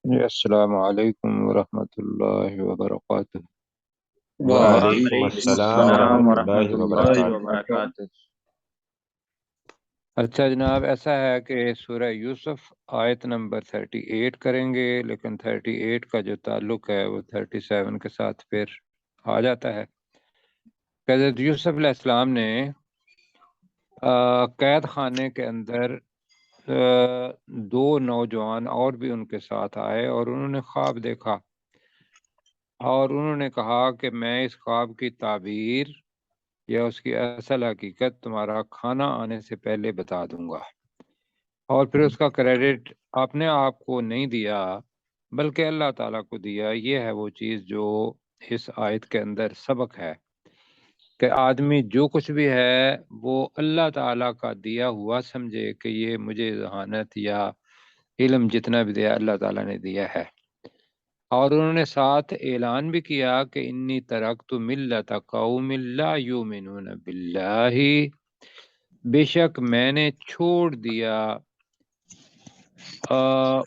السلام علیکم ورحمۃ اللہ وبرکاتہ۔ وعلیکم وعلیکم السلام السلام ورحمۃ اللہ ورحمۃ اللہ وبرکاتہ۔ وبرکاتہ۔ اچھا جناب، ایسا ہے کہ سورہ یوسف آیت نمبر 38 کریں گے، لیکن 38 کا جو تعلق ہے وہ 37 کے ساتھ پھر آ جاتا ہے۔ حضرت یوسف علیہ السلام نے قید خانے کے اندر دو نوجوان اور بھی ان کے ساتھ آئے اور انہوں نے خواب دیکھا، اور انہوں نے کہا کہ میں اس خواب کی تعبیر یا اس کی اصل حقیقت تمہارا کھانا آنے سے پہلے بتا دوں گا، اور پھر اس کا کریڈٹ اپنے آپ کو نہیں دیا بلکہ اللہ تعالیٰ کو دیا۔ یہ ہے وہ چیز جو اس آیت کے اندر سبق ہے کہ آدمی جو کچھ بھی ہے وہ اللہ تعالیٰ کا دیا ہوا سمجھے کہ یہ مجھے ذہانت یا علم جتنا بھی دیا اللہ تعالیٰ نے دیا ہے۔ اور انہوں نے ساتھ اعلان بھی کیا کہ انی ترکت ملت قوم لا یؤمنون باللہ، بے شک میں نے چھوڑ دیا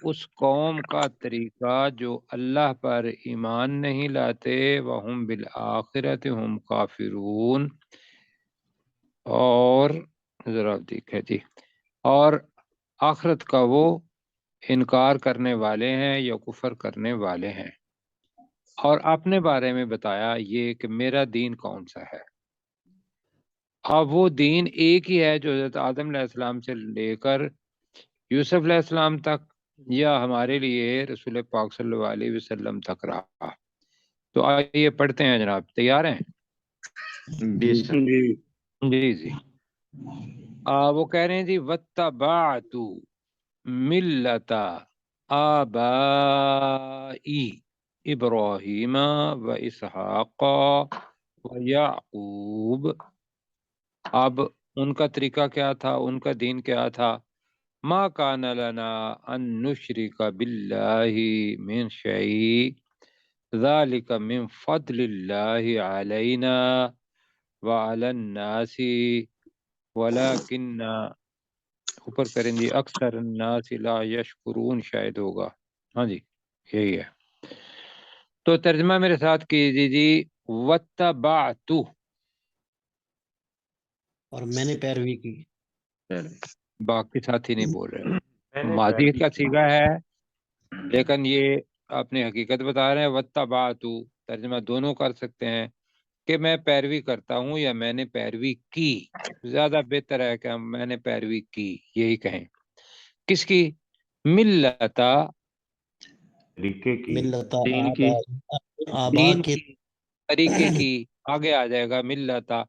اس قوم کا طریقہ جو اللہ پر ایمان نہیں لاتے، وہم بالآخرۃ ہم کافرون، اور ذرا دیکھیں جی، اور آخرت کا وہ انکار کرنے والے ہیں یا کفر کرنے والے ہیں۔ اور اپنے بارے میں بتایا یہ کہ میرا دین کون سا ہے۔ اب وہ دین ایک ہی ہے جو حضرت آدم علیہ السلام سے لے کر یوسف علیہ السلام تک، یا ہمارے لیے رسول پاک صلی اللہ علیہ وسلم تک رہا۔ تو آئیے پڑھتے ہیں جناب، تیار ہیں؟ جی سر۔ جی جی۔ وہ کہہ رہے ہیں جی وَاتَّبَعْتُ مِلَّةَ آبائی ابراہیم و اسحاق و یعقوب۔ اب ان کا طریقہ کیا تھا، ان کا دین کیا تھا؟ ما کان لنا ان نشرک باللہ من شیء ذالک من فضل اللہ علینا وعلی الناس ولکن، اوپر کریں جی، اکثر الناس لا یشکرون شاید ہوگا، ہاں جی یہی ہے۔ تو ترجمہ میرے ساتھ کیجیے جی، وَاتَّبَعْتُ، اور میں نے پیروی کی۔ باقی ساتھی نہیں بول رہے، ماضی کا صیغہ ہے لیکن یہ اپنی حقیقت بتا رہے ہیں۔ وَاتَّبَعْتُ ترجمہ دونوں کر سکتے ہیں کہ میں پیروی کرتا ہوں یا میں نے پیروی کی، زیادہ بہتر ہے کہ میں نے پیروی کی، یہی کہیں۔ کس کی؟ ملتا، طریقے کی، ملت دین کی، آبا دین کے کی، طریقے کی، آگے آ جائے گا ملتا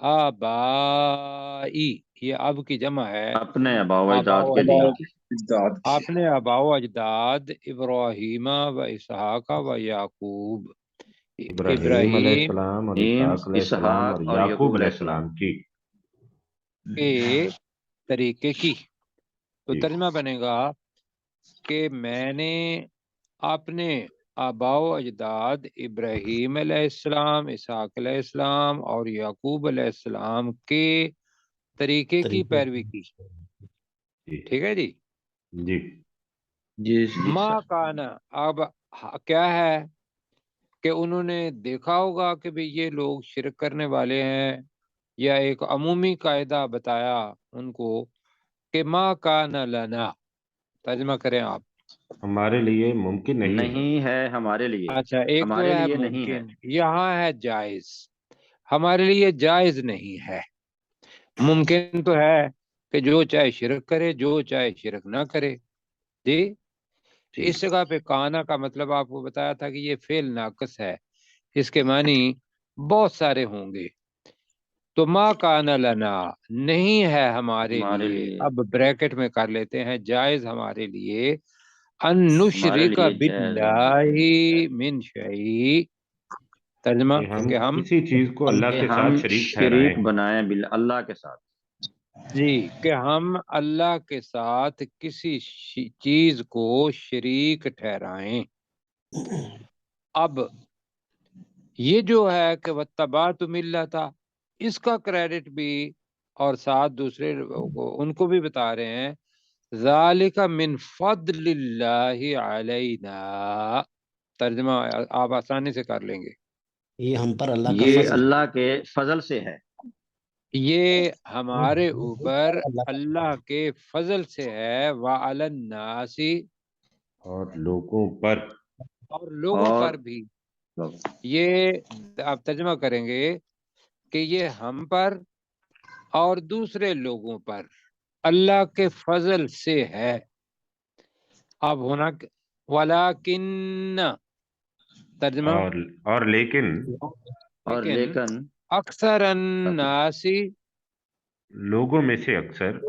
آبائی، یہ اب کی جمع ہے، اپنے آباء و آبا اجداد و کے دین اجداد، کی۔ اپنے آبا و اجداد ابراہیم و اسحاق و یعقوب، ابراہیم علیہ ابراہیم السلام اور ابراہیم، اسحاق علیہ السلام اور اسحاق اور یعقوب یعقوب علیہ علیہ السلام۔ السلام کی۔ کے طریقے کی۔ تو جی ترجمہ بنے گا کہ میں نے اپنے آبا و اجداد ابراہیم علیہ السلام، اسحاق علیہ السلام اور یعقوب علیہ السلام کے طریقے کی طریقے پیروی کی۔ جی ٹھیک ہے جی۔ جی جی ما سر۔ کانا، اب کیا ہے کہ انہوں نے دیکھا ہوگا کہ بھی یہ لوگ شرک کرنے والے ہیں، یا ایک عمومی قاعدہ بتایا ان کو کہ ما کانا لنا، ترجمہ کریں آپ۔ ہمارے لیے ممکن نہیں ہے۔ نہیں ہے ہمارے لیے، اچھا، ایک تو ہمارے ہے لیے نہیں ہے۔ ممکن، یہاں ہے جائز، ہمارے لیے جائز نہیں ہے۔ ممکن تو ہے کہ جو چاہے شرک کرے، جو چاہے شرک نہ کرے، جی۔ جی۔ اس جگہ پہ کانا کا مطلب آپ کو بتایا تھا کہ یہ فعل ناقص ہے، اس کے معنی بہت سارے ہوں گے۔ تو ما کانا لنا، نہیں ہے ہمارے ہمارے لیے، لیے، اب بریکٹ میں کر لیتے ہیں، جائز ہمارے لیے، ان ہمارے نشرک لیے جائز باللہ من شیء، ترجمہ کہ ہم کہ ہم، کسی چیز کو اللہ کہ کے ہم ساتھ شریک ٹھہرائیں۔ شریک بنائیں اللہ کے ساتھ۔ جی، کہ ہم اللہ کے ساتھ کسی چیز کو شریک ٹھہرائیں۔ اب یہ جو ہے کہ واتبعت ملۃ، اس کا کریڈٹ بھی اور ساتھ دوسرے ان کو بھی بتا رہے ہیں ذالک من فضل اللہ علینا، ترجمہ آپ آسانی سے کر لیں گے، یہ ہم پر اللہ کا یہ فضل اللہ کے فضل سے ہے، یہ ہمارے ہے۔ اوپر اللہ کا اللہ کے فضل سے ہے، وعلی الناس، اور لوگوں پر، اور لوگوں اور پر بھی۔ یہ آپ ترجمہ کریں گے کہ یہ ہم پر اور دوسرے لوگوں پر اللہ کے فضل سے ہے۔ اب ہونا ولیکن، ترجمہ اور لیکن اور لیکن لیکن اکثر الناس، لوگوں میں سے اکثر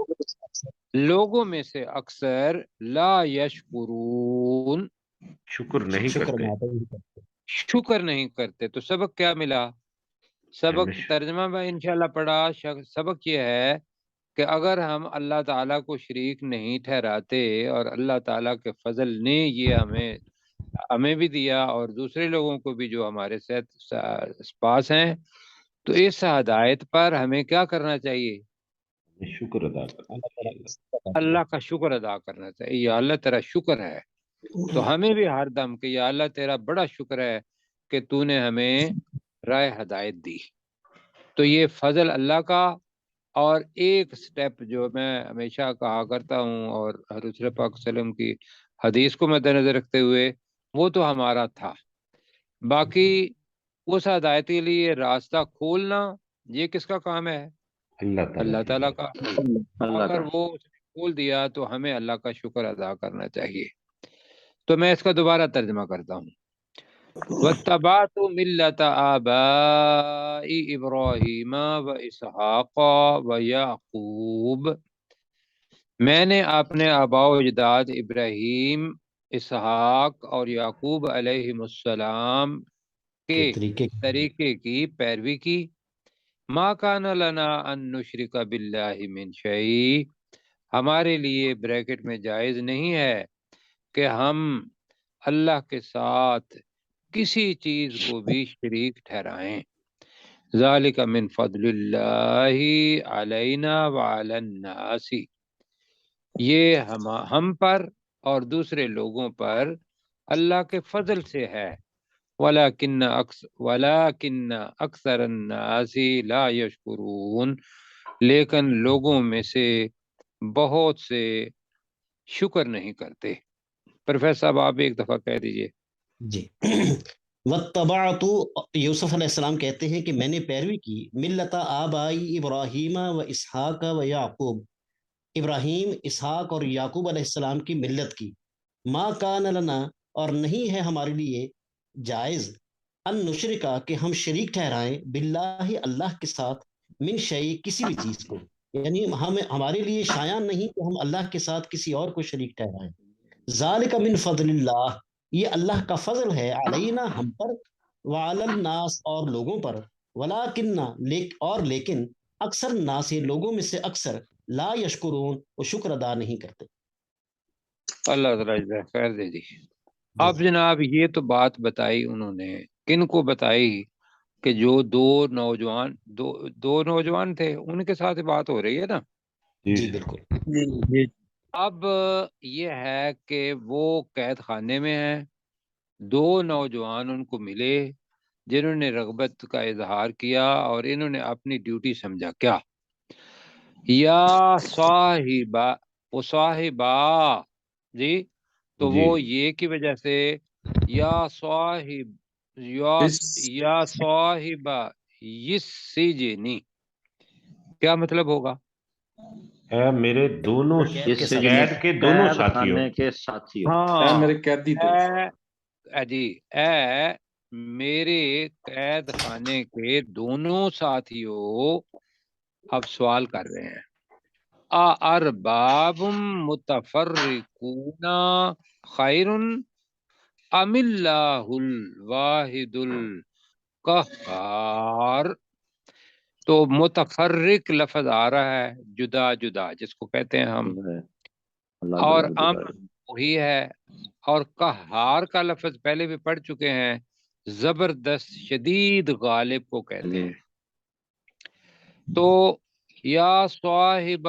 لوگوں میں سے اکثر لا یشکرون، شکر نہیں شکر کرتے۔ ادا نہیں کرتے۔ شکر نہیں کرتے۔ تو سبق کیا ملا؟ سبق ہمیں ترجمہ میں انشاءاللہ پڑھا، سبق یہ ہے کہ اگر ہم اللہ تعالیٰ کو شریک نہیں ٹھہراتے اور اللہ تعالیٰ کے فضل نے یہ ہمیں بھی دیا اور دوسرے لوگوں کو بھی جو ہمارے پاس ہیں، تو اس ہدایت پر ہمیں کیا کرنا چاہیے؟ شکر ادا کرنا اللہ چاہیے۔ تعالیٰ اللہ کا شکر ادا کرنا چاہیے۔ یا اللہ تیرا شکر ہے، تو ہمیں بھی ہر دم کہ یا اللہ تیرا بڑا شکر ہے کہ تو نے ہمیں راہ ہدایت دی۔ تو یہ فضل اللہ کا۔ اور ایک سٹیپ جو میں ہمیشہ کہا کرتا ہوں اور حضور پاک صلی اللہ علیہ وسلم کی حدیث کو مد نظر رکھتے ہوئے، وہ تو ہمارا تھا، باقی اس ہدایت کے لیے راستہ کھولنا یہ کس کا کام ہے؟ اللہ تعالیٰ کا۔ اللہ اگر کا۔ وہ اس نے کھول دیا تو ہمیں اللہ کا شکر ادا کرنا چاہیے۔ تو میں اس کا دوبارہ ترجمہ کرتا ہوں۔ واتبعت ملت آبائی ابراہیم و اسحاق و یعقوب، میں نے اپنے آباء و اجداد ابراہیم، اسحاق اور یعقوب علیہ السلام کے طریقے طریقے کی پیروی کی۔ ما کان لنا ان نشرک باللہ من شیء، ہمارے لیے بریکٹ میں جائز نہیں ہے کہ ہم اللہ کے ساتھ کسی چیز کو بھی شریک ٹھہرائیں۔ ذالک من فضل اللہ علینا وعلی الناس، یہ ہم پر اور دوسرے لوگوں پر اللہ کے فضل سے ہے۔ ولیکن اکثر الناس لا یشکرون، لیکن لوگوں میں سے بہت سے شکر نہیں کرتے۔ پروفیسر صاحب آپ ایک دفعہ کہہ دیجئے۔ جی واتبعت، یوسف علیہ السلام کہتے ہیں کہ میں نے پیروی کی ملت آبائی ابراہیم و اسحاق و یعقوب، ابراہیم، اسحاق اور یعقوب علیہ السلام کی ملت کی۔ ما کان لنا، اور نہیں ہے ہمارے لیے جائز، ان نشرکا کہ ہم شریک ٹھہرائیں، باللہ اللہ کے ساتھ، من شیء کسی بھی چیز کو، یعنی ہمارے لیے شایع نہیں کہ ہم اللہ کے ساتھ کسی اور کو شریک ٹھہرائیں۔ ذالک من فضل اللہ، یہ اللہ کا فضل ہے، علینا ہم پر، وعلی الناس اور لوگوں پر، ولیکن اور لیکن اکثر ناس لوگوں میں سے اکثر لا یشکرون، وہ شکر ادا نہیں کرتے۔ اللہ تعالیٰ جزائے خیر دے دی۔ اب جناب یہ تو بات بتائی انہوں نے، کن کو بتائی؟ کہ جو دو نوجوان تھے، ان کے ساتھ بات ہو رہی ہے نا۔ جی بالکل۔ اب یہ ہے کہ وہ قید خانے میں ہیں، دو نوجوان ان کو ملے جنہوں نے رغبت کا اظہار کیا اور انہوں نے اپنی ڈیوٹی سمجھا کیا؟ یا صاحبہ، وہ صاحبہ جی، تو جی وہ یہ کی وجہ سے یا صاحبہ اس سجنی، کیا مطلب ہوگا؟ اے میرے دونوں اس سے قید کے دونوں قید ساتھیوں، خانے کے ساتھیوں، ہاں، میرے قیدی دوست، جی، اے میرے قید خانے کے دونوں ساتھیوں، اب سوال کر رہے ہیں، ارباب متفرقون خیر ام اللہ الواحد القہار؟ تو متفرق لفظ آ رہا ہے، جدا جدا جس کو کہتے ہیں ہم، اللہ اور جل ام جلالہ۔ وہی ہے، اور قہار کا لفظ پہلے بھی پڑھ چکے ہیں، زبردست شدید غالب کو کہتے ہیں۔ تو یا صاحب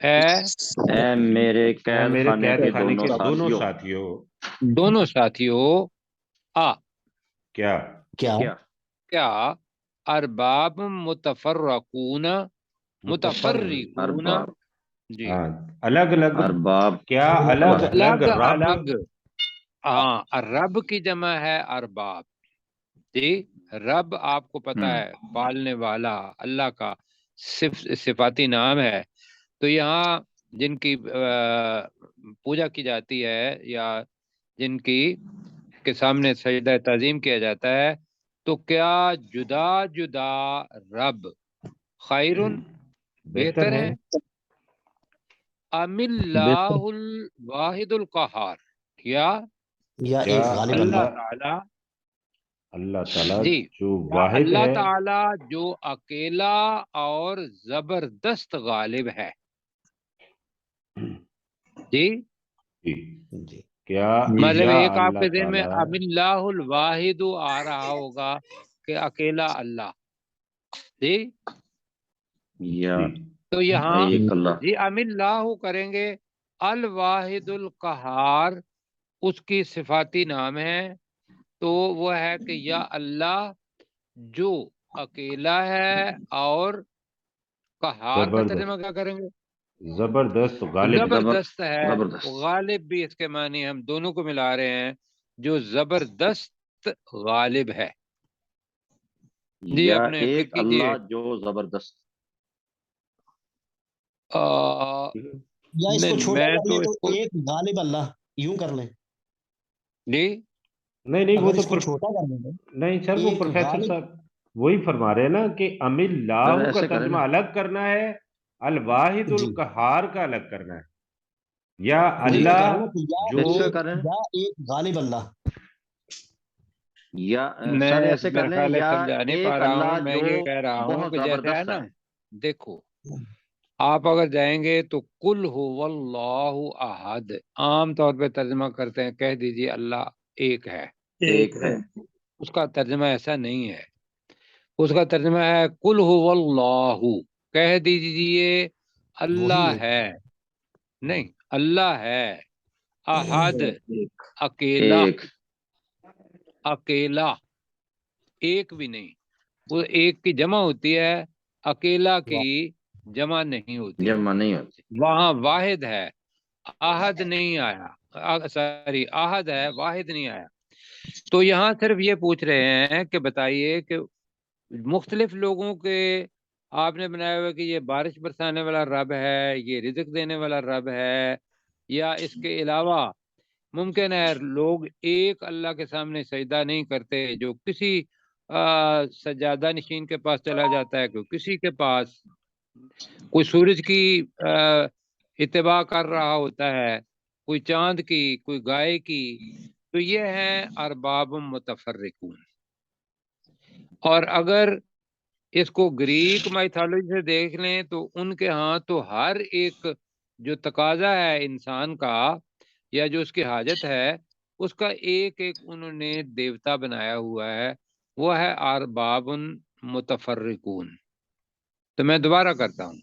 اے میرے قید میرے خانے قید کے خانے کے دونوں دونوں ساتھیوں، ساتھیوں، دونوں ساتھیوں کیا کیا کیا ارباب متفرقون متفرقون ارباب جی ہاں الگ الگ، ارباب کیا الگ الگ الگ رب الگ ہاں رب کی جمع ہے ارباب جی رب آپ کو پتا ہے پالنے والا اللہ کا صفاتی نام ہے. تو یہاں جن کی پوجا کی جاتی ہے یا جن کی کے سامنے سجدہ تعظیم کیا جاتا ہے تو کیا جدا جدا رب خیرن بہتر ہے ام اللہ الواحد القہار یا ایک غالب اللہ اللہ تعالی اللہ تعالیٰ جی جو یا واحد اللہ ہے، تعالی جو اکیلا اور زبردست غالب ہے جی جی کیا مطلب یا ایک آپ اللہ کے ذہن میں تعالیٰ ام اللہ الواحد آ رہا ہوگا کہ اکیلا اللہ جی یا تو یہاں ایک اللہ جی ام اللہ کریں گے الواحد القہار اس کی صفاتی نام ہے تو وہ ہے کہ یا اللہ جو اکیلا ہے اور قہار کا ترجمہ کیا کریں گے زبردست غالب ہے. زبردست ہے زبردست غالب بھی اس کے معنی ہم دونوں کو ملا رہے ہیں جو زبردست غالب ہے جی یا اپنے ایک پھر کیجئے اللہ جو زبردست یا اس کو نہیں چھوٹا میں کر تو لیں اس تو کو ایک غالب اللہ یوں کر لیں. جی نہیں وہ اگر تو اس کو چھوٹا کر لیں تو نہیں سر، وہ ایک پروفیسر غالب صاحب وہی فرما رہے ہیں نا کہ ام سر اللہ کا ایسے کریں ترجمہ نا، الگ کرنا ہے، الواحد جی القہار کا الگ کرنا ہے. یا وہی میں کہہ رہا اللہ ہوں کہ اس جو کا کریں یا ایک غالب اللہ. یا سر میں ایسے کر میرے لیں خیال ہے یا سمجھا نہیں پا ایک رہا اللہ ہوں میں جو یہ کہہ رہا ہوں بہت کہ جیسے ہے زبردست نا ہے. دیکھو آپ اگر جائیں گے تو کل هو اللہ احد عام طور پہ ترجمہ کرتے ہیں کہہ دیجئے اللہ ایک ہے ایک ہے اس کا ترجمہ ایسا نہیں ہے اس کا ترجمہ ہے کل هو اللہ کہہ دیجئے اللہ وہی ہے نہیں اللہ ہے احد ایک اکیلا ایک اکیلا ایک بھی نہیں وہ ایک کی جمع ہوتی ہے اکیلا کی جمع نہیں ہوتی جمع نہیں ہوتی. وہاں واحد ہے احد نہیں آیا سوری احد ہے واحد نہیں آیا تو یہاں صرف یہ پوچھ رہے ہیں کہ بتائیے کہ مختلف لوگوں کے آپ نے بنایا ہوا کہ یہ بارش برسانے والا رب ہے یہ رزق دینے والا رب ہے یا اس کے علاوہ ممکن ہے لوگ ایک اللہ کے سامنے سجدہ نہیں کرتے جو کسی سجادہ نشین کے پاس چلا جاتا ہے کوئی کسی کے پاس کوئی سورج کی اتباع کر رہا ہوتا ہے کوئی چاند کی کوئی گائے کی تو یہ ہے ارباب متفرقون اور اگر اس کو گریک مائتھالوجی سے دیکھ لیں تو ان کے ہاں تو ہر ایک جو تقاضا ہے انسان کا یا جو اس کی حاجت ہے اس کا ایک ایک انہوں نے دیوتا بنایا ہوا ہے وہ ہے ارباب متفرقون. تو میں دوبارہ کرتا ہوں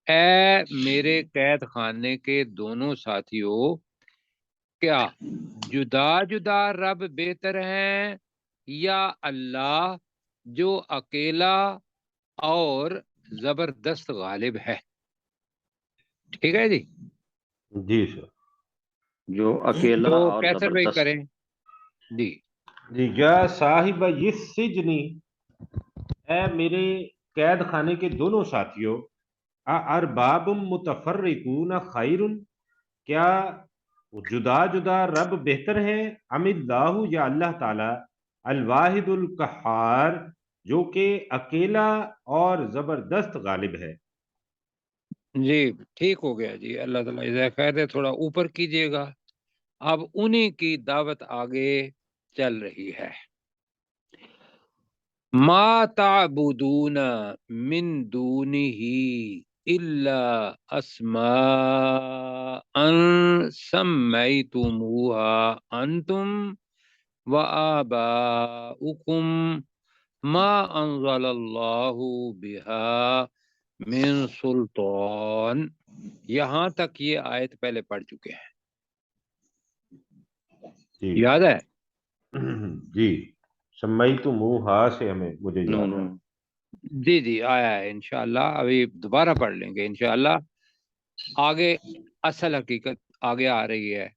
اے میرے قید خانے کے دونوں ساتھیوں کیا جدا جدا رب بہتر ہیں یا اللہ جو اکیلا اور زبردست غالب ہے ٹھیک ہے جی سر جو اکیلا تو اور کیسر بھائی زبردست. کریں جی جی یا صاحب یہ سجنی، اے میرے قید خانے کے دونوں ساتھیوں، ارباب متفرقون خیر، کیا جدا جدا رب بہتر ہے، ام اللہ یا اللہ تعالی الواحد القہار جو کہ اکیلا اور زبردست غالب ہے. جی ٹھیک ہو گیا جی اللہ تعالیٰ جزائے خیر ہے تھوڑا اوپر کیجئے گا اب انہی کی دعوت آگے چل رہی ہے ما تعبدون من دونه الا اسماء سميتموها انتم وآباؤكم ما انزل اللہ بہا من سلطان، یہاں تک یہ آیت پہلے پڑھ چکے ہیں، جی یاد ہے؟ جی سمیتموہا سے مجھے نو یاد نو ہے. جی جی آیا ہے انشاءاللہ، ابھی دوبارہ پڑھ لیں گے انشاءاللہ. آگے اصل حقیقت آگے آ رہی ہے.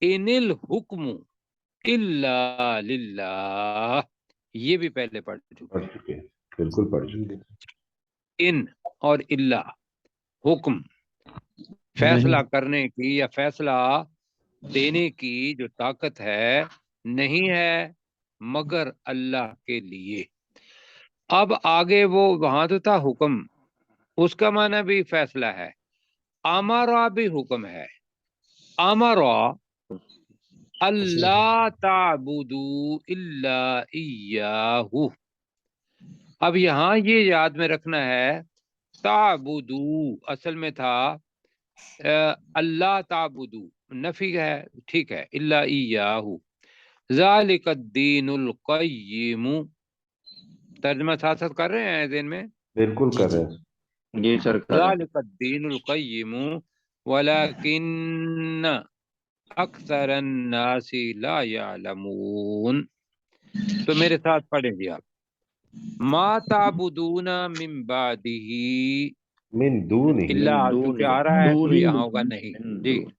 ان الحکم الا للہ، یہ بھی پہلے پڑھ چکے پڑھ ہیں. چکے ہیں، بالکل پڑھ چکے ہیں. ان اور الا، حکم فیصلہ کرنے کی یا فیصلہ دینے کی جو طاقت ہے نہیں ہے مگر اللہ کے لیے. اب آگے وہ وہاں تو تھا حکم، اس کا معنی بھی فیصلہ ہے. امرا بھی حکم ہے. امرا اللہ تعبدوا الا ایاہ. اب یہاں یہ یاد میں رکھنا ہے، تعبدو اصل میں تھا اللہ تعبدو، نفی ہے ٹھیک ہے، الا ایاہ ذالک الدین القیم. ترجمہ ساتھ ساتھ کر رہے ہیں ذہن میں؟ بالکل کر رہے ہیں. جی سر کر رہے ہیں. ذالک الدین القیم ولکن اکثر الناس لا یعلمون. تو میرے ساتھ پڑھیں جی آپ. ما تعبدون من بعدہ من دون ہی، اللہ، چونکہ آ رہا ہے تو یہاں ہوگا نہیں. من جی دون.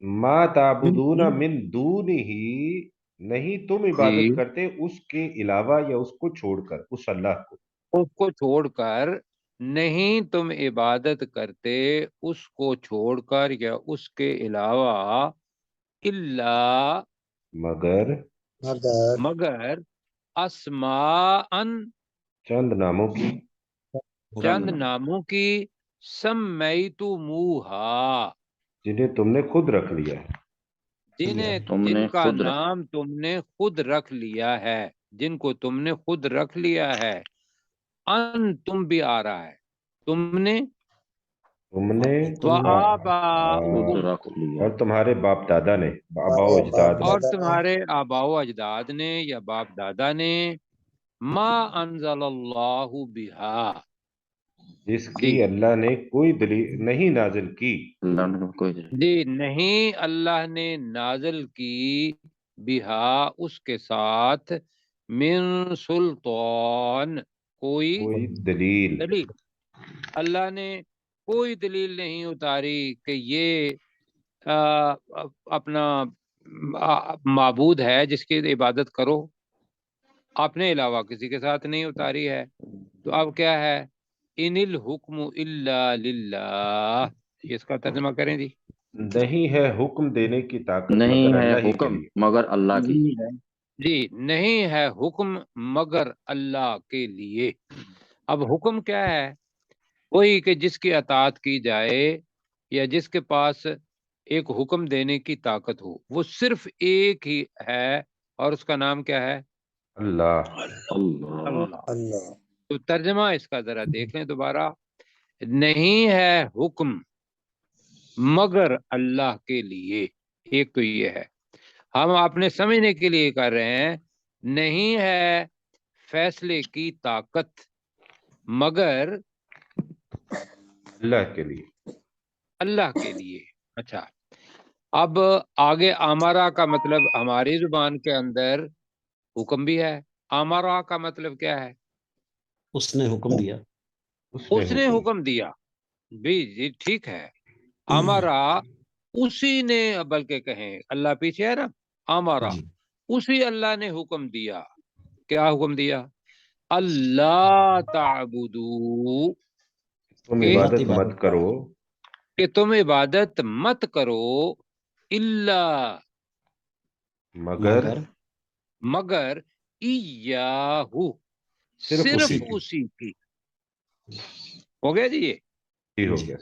ما تعبدون من دون ہی، نہیں تم جی، عبادت کرتے اس کے علاوہ یا اس کو چھوڑ کر، اس اللہ کو. اس کو چھوڑ کر نہیں تم عبادت کرتے، اس کو چھوڑ کر یا اس کے علاوہ، اللہ مگر اسماء چند ناموں کی، چند ناموں کی، سمیتموہا جنہیں تم نے خود رکھ لیا ہے. تم جن نے کا خود نام تم نے خود رکھ لیا ہے، جن کو تم نے خود رکھ لیا ہے. ان تم بھی آ رہا ہے، تم نے تم نے خود وآباؤکم، رکھ لیا. اور تمہارے باپ دادا نے، آبا و اجداد نے. اور تمہارے آباء و اجداد نے یا باپ دادا نے، ما انزل اللہ بہا، جس جی کی اللہ نے کوئی دلیل نہیں نازل کی. اللہ نے کوئی دلیل. جی نہیں اللہ نے نازل کی، بہا اس کے ساتھ، من سلطان کوئی کوئی دلیل. دلیل. اللہ نے کوئی دلیل نہیں اتاری کہ یہ اپنا معبود ہے جس کی عبادت کرو، اپنے علاوہ کسی کے ساتھ نہیں اتاری ہے. تو اب کیا ہے؟ ان الحکم الا للہ، اس کا ترجمہ کریں جی. نہیں ہے حکم دینے کی طاقت نہیں مگر ہے اللہ ہی کے حکم لیے. مگر اللہ کی. جی نہیں ہے حکم مگر اللہ کے لیے. اب حکم کیا ہے؟ وہی کہ جس کی اطاعت کی جائے یا جس کے پاس ایک حکم دینے کی طاقت ہو، وہ صرف ایک ہی ہے، اور اس کا نام کیا ہے؟ اللہ. اللہ. اللہ. تو ترجمہ اس کا ذرا دیکھ لیں دوبارہ. نہیں ہے حکم مگر اللہ کے لیے، ایک تو یہ ہے، ہم اپنے سمجھنے کے لیے کر رہے ہیں. نہیں ہے فیصلے کی طاقت مگر اللہ کے لیے. اللہ کے لیے. اچھا، اب آگے آمارا کا مطلب ہماری زبان کے اندر حکم بھی ہے. آمارا کا مطلب کیا ہے؟ اس نے حکم دیا. اس نے حکم دیا بھی، جی ٹھیک ہے. ہمارا اسی نے، بلکہ کہیں اللہ پیچھے ہے نا، ہمارا جی. اسی اللہ نے حکم دیا. کیا حکم دیا؟ اللہ تعبدو، تم کہ عبادت مت کرو تم عبادت مت کرو، اللہ مگر ایاہو، صرف اسی کی. ہو گیا جی یہ. ہی ہو گیا.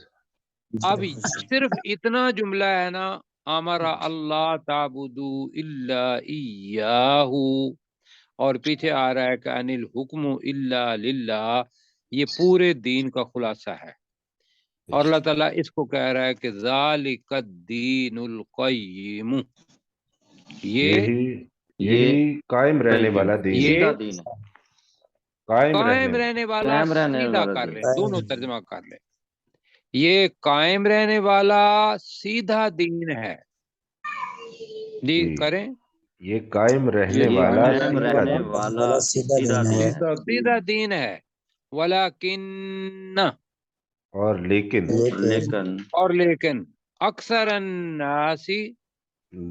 اب صرف اتنا جملہ ہے نا، ہمارا اللہ تعبدو الا ایاہو، اور پیچھے آ رہا ہے کہ ان الحکم الا للہ، یہ پورے دین کا خلاصہ ہے. اور اللہ تعالیٰ اس کو کہہ رہا ہے کہ ذالک الدین القیم، یہ یہی یہی قائم رہنے والا دین ہے، سیدھا دین ہے، قائم قائم رہنے رہنے والا قائم رہنے سیدھا والا کر دین، لیں، دونوں ترجمہ کر لیں، یہ قائم رہنے والا سیدھا دین ہے. جی جی کریں. یہ قائم رہنے یہ والا قائم سیدھا رہنے دین ہے. والا سیدھا دین ہے، سیدھا دین ہے. ولیکن، اور لیکن لیکن اور لیکن اکثر الناسی،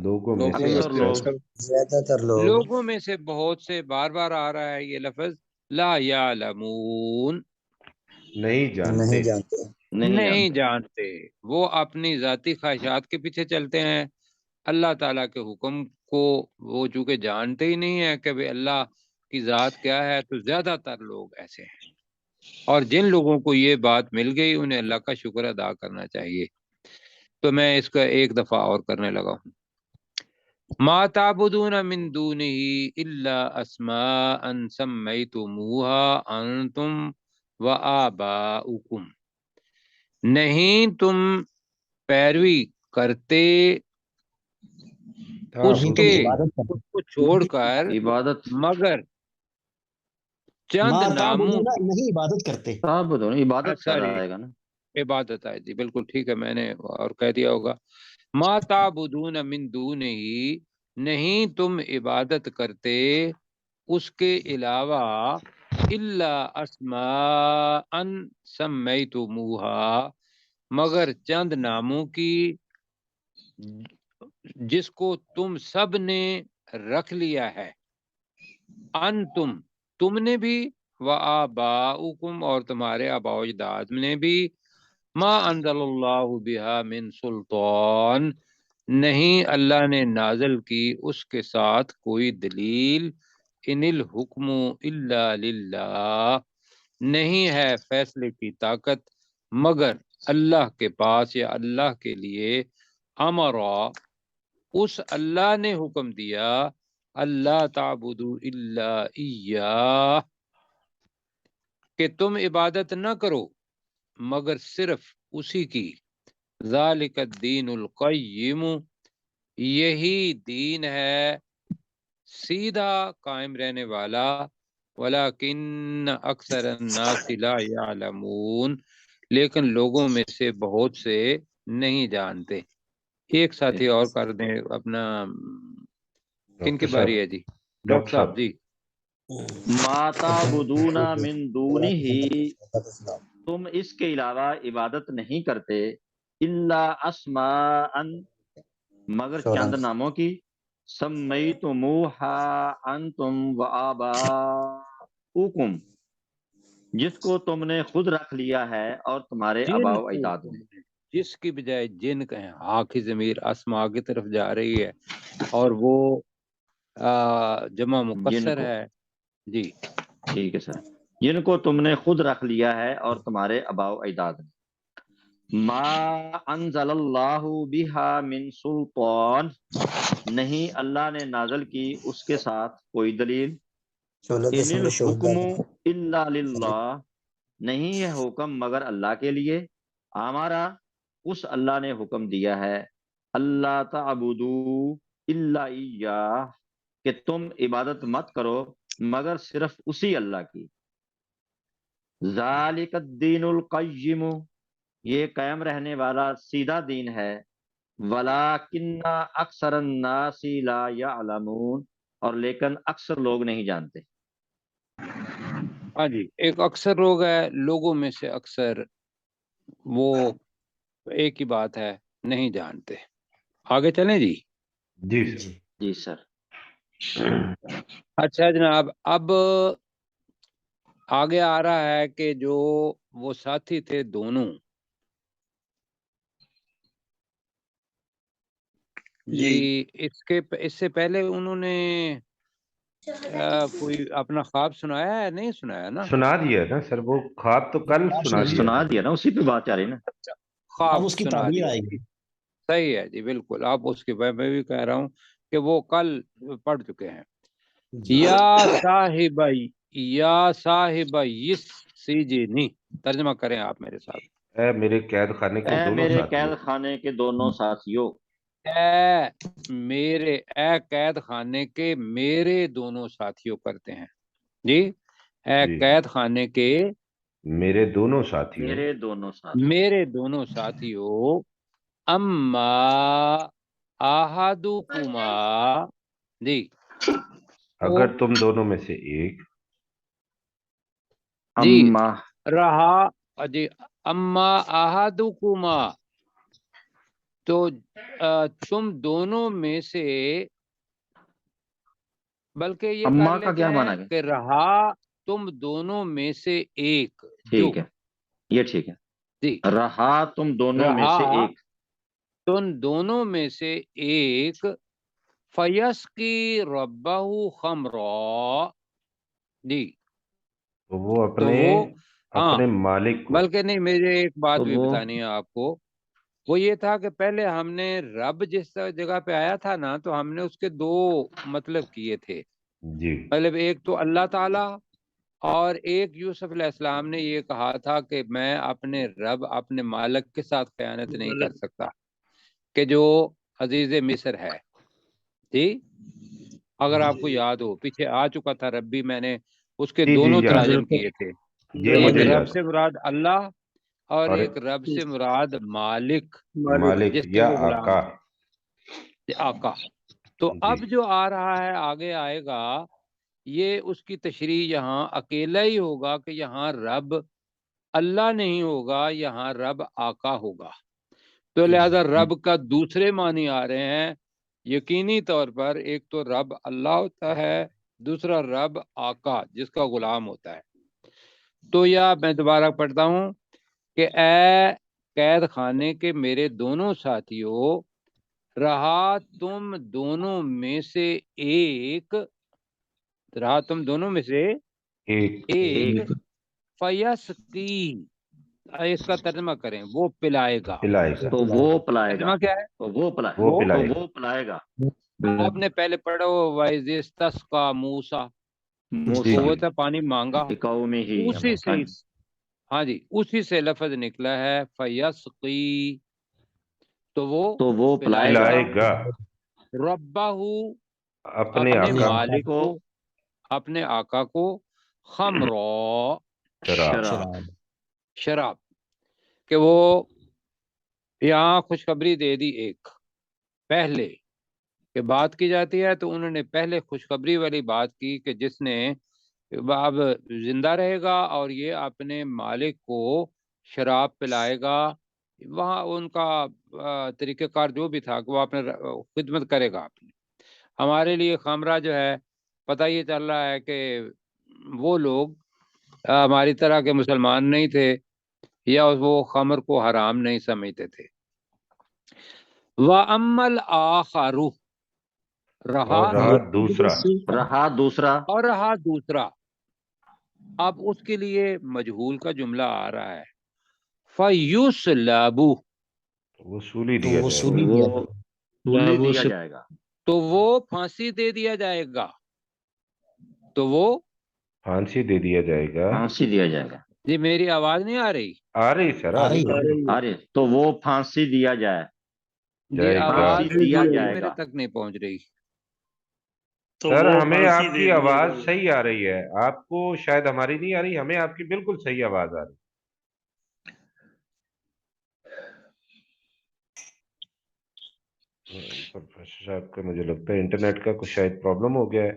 لوگوں میں سے اکثر لوگ لوگوں میں سے بہت سے، بار بار آ رہا ہے یہ لفظ، لا یعلمون، نہیں جانتے. نہیں جانتے. وہ اپنی ذاتی خواہشات کے پیچھے چلتے ہیں، اللہ تعالیٰ کے حکم کو وہ چونکہ جانتے ہی نہیں ہے کہ اللہ کی ذات کیا ہے، تو زیادہ تر لوگ ایسے ہیں. اور جن لوگوں کو یہ بات مل گئی انہیں اللہ کا شکر ادا کرنا چاہیے. تو میں اس کا ایک دفعہ اور کرنے لگا ہوں. ما تعبدون من دونہ الا اسماء سمیتموها انتم وآباؤکم، نہیں تم پیروی کرتے اس نہیں تم کے، عبادت کرتے، اس کو چھوڑ کر، عبادت مگر چند ما ناموں تعبدون کی. نہیں عبادت کرتے. صاحب دونوں عبادت کر سوری، رہا ہے گا نا، عبادت ہے جی، بالکل ٹھیک ہے، میں نے اور کہہ دیا ہوگا. ما تعبدون من دونہ، نہیں تم عبادت کرتے اس کے علاوہ، الا اسماء سمیتموها، مگر چند ناموں کی جس کو تم سب نے رکھ لیا ہے، انتم، تم نے بھی، وآباؤکم، اور تمہارے آباء و اجداد نے بھی، ما انزل اللہ بہا من سلطان، نہیں اللہ نے نازل کی اس کے ساتھ کوئی دلیل. ان الحکم الا للہ، نہیں ہے فیصلے کی طاقت مگر اللہ کے پاس یا اللہ کے لیے. امرا، اس اللہ نے حکم دیا، اللہ تعبدوا الا ایاہ، کہ تم عبادت نہ کرو مگر صرف اسی کی. ذالک الدین القیم، یہی دین ہے سیدھا قائم رہنے والا. ولیکن اکثر الناس لا یعلمون، لیکن لوگوں میں سے بہت سے نہیں جانتے. ایک ساتھی اور کر دیں اپنا، کن کی ڈاکٹر باری صاحب، ہے جی؟ ڈاکٹر صاحب جی. ما تعبدون من دونہ، تم اس کے علاوہ عبادت نہیں کرتے، الا اسماء، مگر چند ناموں کی، سمیتموہا انتم وآباؤکم، جس کو تم نے خود رکھ لیا ہے اور تمہارے آباء و اجداد نے. جس کی بجائے جن کہیں، ہاں کی ضمیر اسماء کی طرف جا رہی ہے اور وہ جمع مقصر ہے جی. ٹھیک ہے سر، جن کو تم نے خود رکھ لیا ہے اور تمہارے آباء و اجداد نے. ما انزل اللہ بہا من سلطان، نہیں اللہ نے نازل کی اس کے ساتھ کوئی دلیل. ان الحکم الا للہ، نہیں ہے حکم مگر اللہ کے لیے. ہمارا، اس اللہ نے حکم دیا ہے، اللہ تعبدو الا ایاہ، کہ تم عبادت مت کرو مگر صرف اسی اللہ کی. ذالک الدین القیم، یہ قائم رہنے والا سیدھا دین ہے. ولیکن اکثر الناس لا یعلمون، اور لیکن اکثر لوگ نہیں جانتے. ہاں جی، ایک اکثر لوگ ہے، لوگوں میں سے اکثر وہ ایک ہی بات ہے، نہیں جانتے. آگے چلیں جی. جی سر. جی سر. اچھا جناب، اب آگے آ رہا ہے کہ جو وہ ساتھی تھے دونوں، جی اس سے پہلے انہوں نے کوئی اپنا خواب سنایا ہے؟ نہیں سنایا نا؟ سنا دیا نا سر، وہ خواب تو کل سنا دیا سنا تھا. دیا نا، اسی پہ بات آ رہی نا. خواب اب اس کی سنا تعبیر دیا. آئے گی. صحیح ہے جی، بالکل. آپ اس کی، میں بھی کہہ رہا ہوں کہ وہ کل پڑھ چکے ہیں. یا صاحب اس سجن، ترجمہ کریں آپ میرے ساتھ. اے میرے قید خانے کے اے دونوں میرے ساتھیوں. قید خانے کے دونوں ساتھیوں. اے قید خانے کے میرے دونوں ساتھیوں کرتے ہیں جی، اے جی قید خانے کے میرے دونوں ساتھیوں میرے دونوں ساتھیوں اما احدکما جی، اگر تم دونوں میں سے ایک جی اما رہا جی اما احدکما تو تم دونوں میں سے، بلکہ یہ اما کر کا لیتے کیا ہیں مانا گیا؟ کہ رہا تم دونوں میں سے ایک جو ٹھیک ہے، یہ ٹھیک ہے، جی، رہا تم دونوں میں سے رہا ایک، تم دونوں میں سے ایک فیسقی ربہ خمرا جی، تو وہ تو وہ ہاں اپنے مالک کو بلکہ نہیں، مجھے ایک بات تو بھی وہ بتانی ہے آپ کو، وہ یہ تھا کہ پہلے ہم نے رب جس جگہ پہ آیا تھا نا، تو ہم نے اس کے دو مطلب کیے تھے، جی مطلب ایک تو اللہ تعالی، اور ایک یوسف علیہ السلام نے یہ کہا تھا کہ میں اپنے رب اپنے مالک کے ساتھ خیانت نہیں کر سکتا، کہ جو عزیز مصر ہے جی، اگر آپ کو یاد ہو پیچھے آ چکا تھا ربی، میں نے اس کے جی دونوں یاد ہے، تراجم کیے تھے، یہ ایک مجھے رب یاد سے مراد اللہ اور اور ایک رب سے مراد مالک مالک جس کے یا وہ غلام آقا ہیں، آقا۔ تو جی اب جو آ رہا ہے آگے آئے گا، یہ اس کی تشریح یہاں اکیلا ہی ہوگا کہ یہاں رب اللہ نہیں ہوگا، یہاں رب آقا ہوگا، تو لہذا رب کا دوسرے معنی آ رہے ہیں یقینی طور پر، ایک تو رب اللہ ہوتا ہے، دوسرا رب آقا جس کا غلام ہوتا ہے۔ تو یا میں دوبارہ پڑھتا ہوں کہ اے قید خانے کے میرے دونوں ساتھیوں، رہا تم دونوں میں سے ایک، رہا تم دونوں میں سے ایک فیسقی، اس کا ترجمہ کریں وہ پلائے گا، پلائے گا، تو وہ پلائے گا، ترجمہ کیا ہے؟ تو وہ پلائے وہ تو پلائے گا، وہ پلائے گا آپ نے پہلے پڑھا وَإِذِ اسْتَسْقَىٰ موسیٰ، جی وہ جی تھا پانی مانگا، قوم ہی اسی سے ہاں جی اسی سے لفظ نکلا ہے فیسقی، تو وہ پلائے گا پلائے گا ربہ اپنے اپنے آقا مالک کو، اپنے آقا کو، خمرا شراب شراب، کہ وہ یہاں خوشخبری دے دی ایک پہلے کہ بات کی جاتی ہے، تو انہوں نے پہلے خوشخبری والی بات کی کہ جس نے اب زندہ رہے گا اور یہ اپنے مالک کو شراب پلائے گا، وہاں ان کا طریقہ کار جو بھی تھا کہ وہ اپنے خدمت کرے گا اپنی۔ ہمارے لیے خمرہ جو ہے پتہ یہ چل رہا ہے کہ وہ لوگ ہماری طرح کے مسلمان نہیں تھے یا وہ خمر کو حرام نہیں سمجھتے تھے۔ وَأَمَّا الْآخَرُ، اور رہا دوسرا اور رہا دوسرا، اب اس کے لیے مجہول کا جملہ آ رہا ہے، فَيُسْلَبُ، وصولی دیا جائے گا، وہ سولی دیا جائے گا، تو وہ پھانسی دے دیا جائے گا، تو وہ پھانسی دے دیا جائے گا، پھانسی دیا جائے گا، جی میری آواز نہیں آ رہی؟ آ رہی سر آ رہی ارے تو وہ پھانسی دیا جائے، جی جائے گا۔ آواز پھانسی دیا آپ کی جائے میرے گا، تک نہیں پہنچ رہی۔ سر ہمیں آپ کی آواز صحیح آ رہی ہے، آپ کو شاید ہماری نہیں آ رہی، ہمیں آپ کی بالکل صحیح آواز آ رہی ہے۔ پروفیسر صاحب کا مجھے لگتا ہے انٹرنیٹ کا کچھ شاید پرابلم ہو گیا ہے،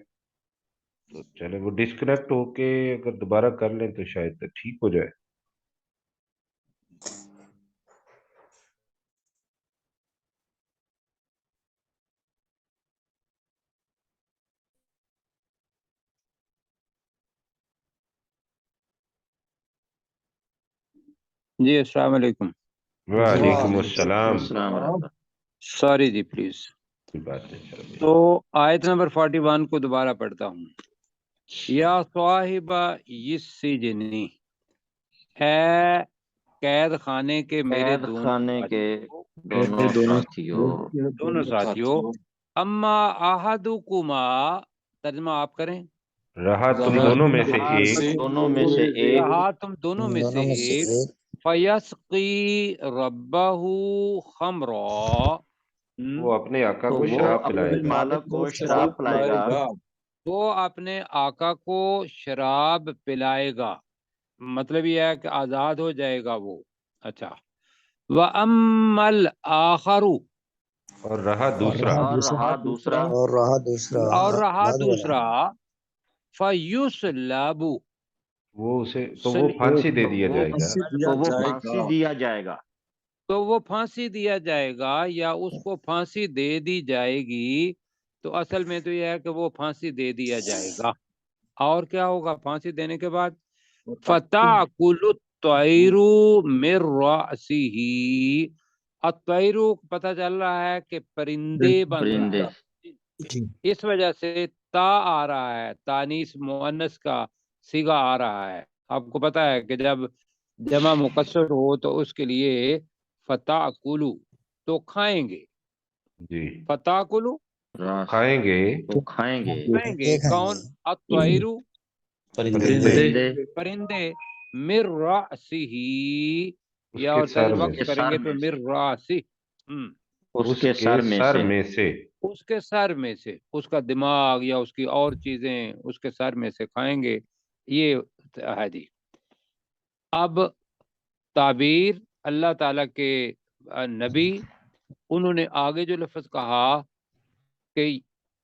تو چلے وہ ڈسکنیکٹ ہو کے اگر دوبارہ کر لیں تو شاید ٹھیک ہو جائے۔ جی السلام علیکم، وعلیکم السلام، السلام علیکم۔ سوری جی پلیز۔ کوئی بات نہیں سر۔ تو آیت نمبر 41 کو دوبارہ پڑھتا ہوں، یا صاحب السجن، اے قید خانے کے میرے قید خانے کے دونوں ساتھیوں، اما احدکما، ترجمہ آپ کریں، رہا تم دونوں میں سے ایک دونوں میں سے ایک رہا تم دونوں میں سے ایک فیسقی ربہ خمرا، وہ اپنے آقا تو کو وہ شراب اپنے پلائے گا، مالک کو شراب پلائے گا، وہ اپنے آقا کو شراب پلائے گا، مطلب یہ ہے کہ آزاد ہو جائے گا وہ۔ اچھا، وَأَمَّا الْآخَرُ، اور رہا دوسرا، اور رہا دوسرا اور رہا دوسرا، فَيُسْلَبُ، وہ اسے تو وہ پھانسی دے دیا جائے گا، تو وہ پھانسی دیا جائے گا، تو وہ پھانسی دیا جائے گا یا اس کو پھانسی دے دی جائے گی۔ تو اصل میں تو یہ ہے کہ وہ پھانسی دے دیا جائے گا، اور کیا ہوگا پھانسی دینے کے بعد؟ فَتَأْكُلُ الطَّيْرُ مِنْ رَأْسِهِ، الطَّيْرُ پتہ چل رہا ہے کہ پرندے بن رہا پرندے، ہے، اس وجہ سے تا آ رہا ہے، تانیث مؤنث کا صیغہ آ رہا ہے۔ آپ کو پتہ ہے کہ جب جمع مکسر ہو تو اس کے لیے فَتَأْكُلُ تو کھائیں گے، جی فَتَأْكُلُ راس کھائیں گے، تو کھائیں گے، کھائیں گے کون؟ الطَّيْرُ پرندے پرندے، مِن رَأْسِهِ، اس یا کے اور سر تل میں وقت کے سے، کریں سر گے تو میں سے، مِن رَأْسِهِ، اس اس کے کے سر میں سر سے، میں سے، اس کے سر میں سے، اس کا دماغ یا اس کی اور چیزیں اس کے سر میں سے کھائیں گے، یہ ہے جی۔ اب تعبیر اللہ تعالیٰ کے نبی، انہوں نے آگے جو لفظ کہا کہ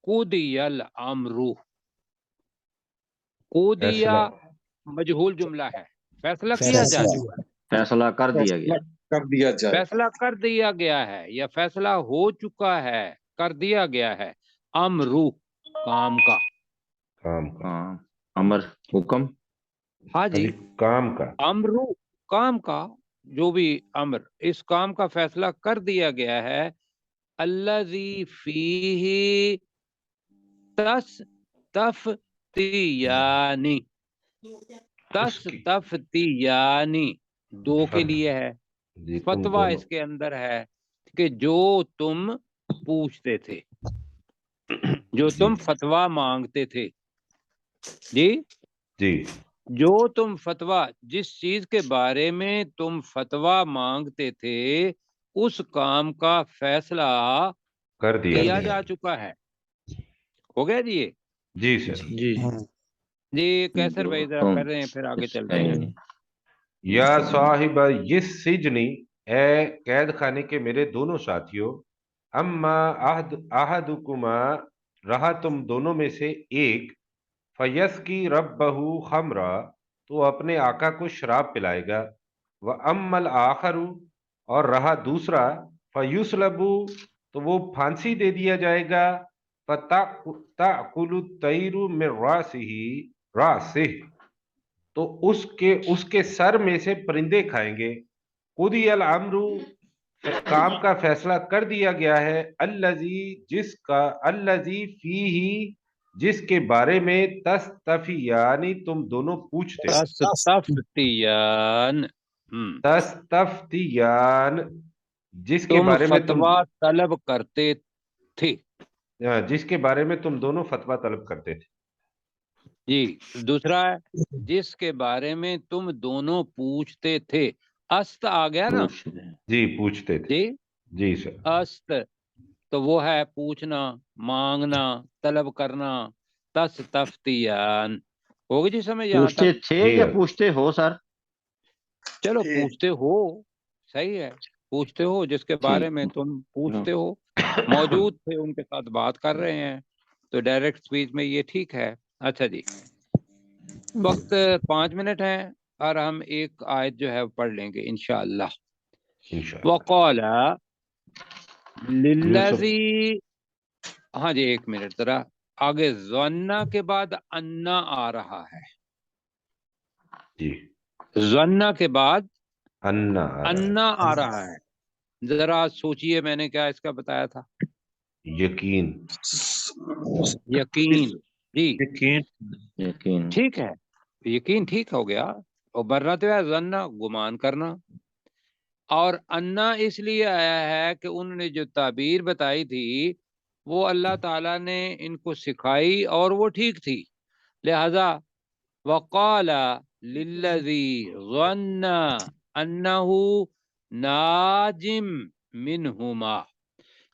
قُضِیَ الْأَمْرُ، قُضِیَ فیصلہ مجہول جملہ ہے، فیصلہ کیا جا چکا ہے، فیصلہ کر دیا گیا، فیصلہ کر دیا گیا ہے یا فیصلہ ہو چکا ہے، کر دیا گیا ہے، امرو کام کا، کام کا، ہاں، امر حکم، ہاں جی، جی کام کا، امرو کام کا، جو بھی امر، اس کام کا فیصلہ کر دیا گیا ہے، الذی فیہ تستفتیانی، اس کی تستفتیانی دو کے لیے ہے، جی تم فتویٰ دونوں، اس کے اندر ہے کہ جو تم پوچھتے تھے، جو جی تم فتویٰ مانگتے تھے، جی، جی جو تم فتویٰ، جس چیز کے بارے میں تم فتویٰ مانگتے تھے اس کام کا فیصلہ کر دیا کیا گیا، جا چکا ہے، ہو گیا جی یہ؟ جی سر، جی کیسر بھائی ذرا تم کر رہے ہیں پھر آگے اس چلتے کا ہیں۔ یا صاحب یہ سجنی، اے قید خانے کے میرے دونوں ساتھیوں، اما احدکما، رہا تم دونوں میں سے ایک، فیسقی ربہ خمرا، تو اپنے آقا کو شراب پلائے گا، واما الاخر، اور رہا دوسرا، فیسلب، تو وہ پھانسی دے دیا جائے گا، فتأکل الطیر من راسہ، تو اس کے سر میں سے پرندے کھائیں گے، قضی الامر، کام کا فیصلہ کر دیا گیا ہے، الذی فیہ، جس کے بارے میں تستفیانی، تم دونوں پوچھتے، تستفتیان، تستفتیان، جس کے تم بارے میں فتویٰ طلب کرتے تھے، جس کے بارے میں تم دونوں فتویٰ طلب کرتے تھے، جی، دوسرا ہے جس کے بارے میں تم دونوں پوچھتے تھے، است آ گیا نا پوچھ رہے ہیں، جی پوچھتے تھے، جی، جی سر، است تو وہ ہے پوچھنا، مانگنا، طلب کرنا، تستفتیان، ہوگی جی سمجھ یہاں پوچھتے تک؟ تھے جی یا پوچھتے ہو سر؟ چلو پوچھتے ہو، صحیح ہے، پوچھتے ہو جس کے بارے میں ٹھیک، تم پوچھتے ہو، موجود تھے ان کے ساتھ بات کر رہے ہیں، تو ڈائریکٹ سپیچ میں یہ ٹھیک ہے۔ اچھا جی، وقت 5 منٹ ہے اور ہم ایک آیت جو ہے پڑھ لیں گے انشاءاللہ۔ انشاءاللہ۔ وقال یوسف، للذی، ہاں جی ایک منٹ ذرا آگے، ظنہ کے بعد انا آ رہا ہے، جی ظنہ کے بعد انا انا آ رہا ہے، ذرا سوچئے میں نے کیا اس کا بتایا تھا؟ یقین، یقین، جی یقین، ٹھیک ہے، یقین ٹھیک ہو گیا، اور برنا تو ہے ظنہ گمان کرنا، اور انا اس لیے آیا ہے کہ انہوں نے جو تعبیر بتائی تھی وہ اللہ تعالیٰ نے ان کو سکھائی اور وہ ٹھیک تھی، لہذا وقال للذی ظن انہ ناجم منہما،